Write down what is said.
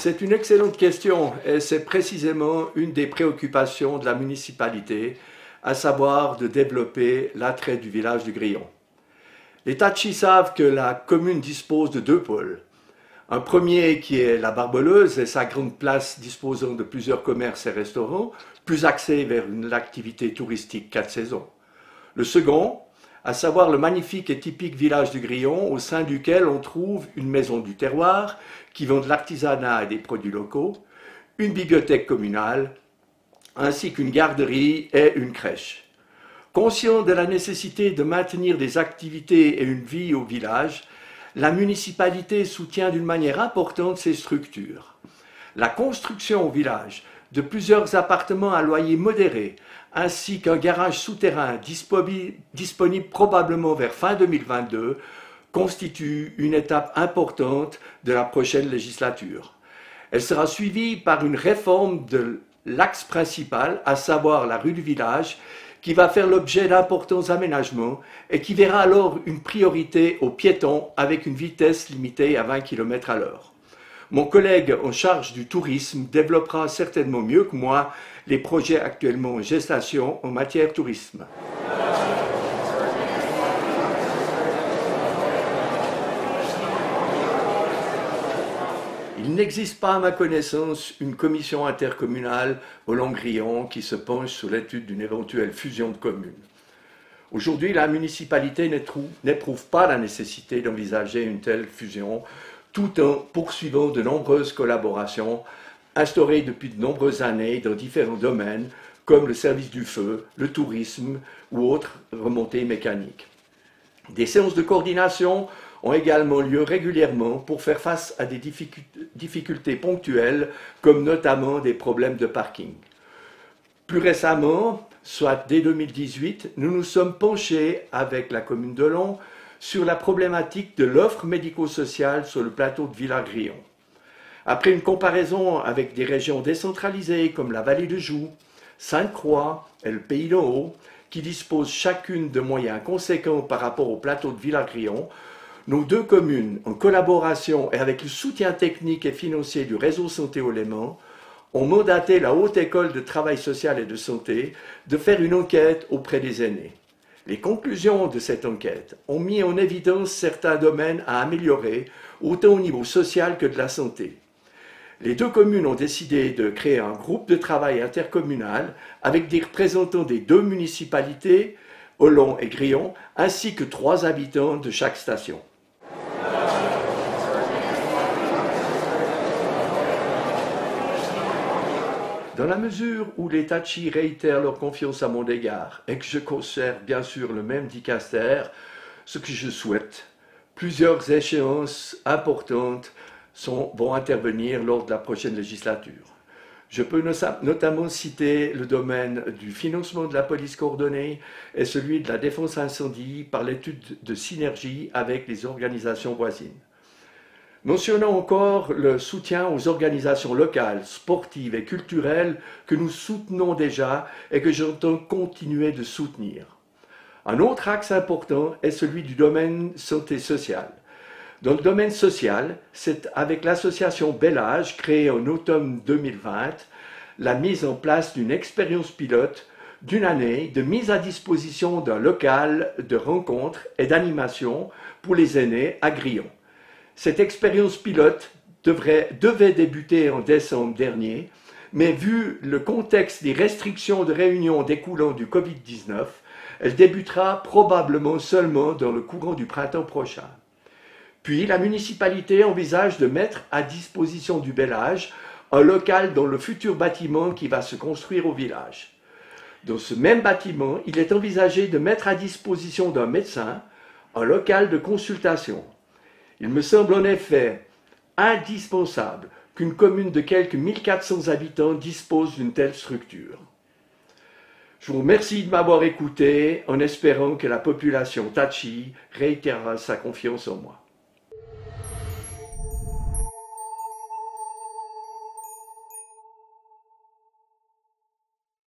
C'est une excellente question et c'est précisément une des préoccupations de la municipalité, à savoir de développer l'attrait du village du Grillon. Les Tachis savent que la commune dispose de deux pôles. Un premier qui est la Barbeleuse et sa grande place disposant de plusieurs commerces et restaurants, plus axé vers une activité touristique 4 saisons. Le second, à savoir le magnifique et typique village du Grillon, au sein duquel on trouve une maison du terroir qui vend de l'artisanat et des produits locaux, une bibliothèque communale, ainsi qu'une garderie et une crèche. Conscient de la nécessité de maintenir des activités et une vie au village, la municipalité soutient d'une manière importante ces structures. La construction au village de plusieurs appartements à loyer modéré, ainsi qu'un garage souterrain disponible probablement vers fin 2022, constitue une étape importante de la prochaine législature. Elle sera suivie par une réforme de l'axe principal, à savoir la rue du village, qui va faire l'objet d'importants aménagements et qui verra alors une priorité aux piétons avec une vitesse limitée à 20 km/h. Mon collègue en charge du tourisme développera certainement mieux que moi les projets actuellement en gestation en matière de tourisme. Il n'existe pas à ma connaissance une commission intercommunale au Langrillon qui se penche sur l'étude d'une éventuelle fusion de communes. Aujourd'hui, la municipalité n'éprouve pas la nécessité d'envisager une telle fusion tout en poursuivant de nombreuses collaborations instaurées depuis de nombreuses années dans différents domaines comme le service du feu, le tourisme ou autres remontées mécaniques. Des séances de coordination ont également lieu régulièrement pour faire face à des difficultés ponctuelles, comme notamment des problèmes de parking. Plus récemment, soit dès 2018, nous nous sommes penchés avec la commune de Long sur la problématique de l'offre médico-sociale sur le plateau de Villars-Grillon. Après une comparaison avec des régions décentralisées comme la vallée de Joux, Sainte-Croix et le Pays d'en Haut, qui disposent chacune de moyens conséquents par rapport au plateau de Villars-Grillon, nos deux communes, en collaboration et avec le soutien technique et financier du réseau Santé au Léman, ont mandaté la Haute École de Travail Social et de Santé de faire une enquête auprès des aînés. Les conclusions de cette enquête ont mis en évidence certains domaines à améliorer, autant au niveau social que de la santé. Les deux communes ont décidé de créer un groupe de travail intercommunal avec des représentants des deux municipalités, Hollon et Grillon, ainsi que 3 habitants de chaque station. Dans la mesure où les Tachis réitèrent leur confiance à mon égard et que je conserve bien sûr le même dicaster, ce que je souhaite, plusieurs échéances importantes vont intervenir lors de la prochaine législature. Je peux notamment citer le domaine du financement de la police coordonnée et celui de la défense incendie par l'étude de synergie avec les organisations voisines. Mentionnons encore le soutien aux organisations locales, sportives et culturelles que nous soutenons déjà et que j'entends continuer de soutenir. Un autre axe important est celui du domaine santé sociale. Dans le domaine social, c'est avec l'association Bel Âge, créée en automne 2020, la mise en place d'une expérience pilote d'une année de mise à disposition d'un local de rencontres et d'animation pour les aînés à Grillon. Cette expérience pilote devait débuter en décembre dernier, mais vu le contexte des restrictions de réunion découlant du Covid-19, elle débutera probablement seulement dans le courant du printemps prochain. Puis la municipalité envisage de mettre à disposition du Bel Âge un local dans le futur bâtiment qui va se construire au village. Dans ce même bâtiment, il est envisagé de mettre à disposition d'un médecin un local de consultation. Il me semble en effet indispensable qu'une commune de quelques 1400 habitants dispose d'une telle structure. Je vous remercie de m'avoir écouté en espérant que la population Tachi réitérera sa confiance en moi.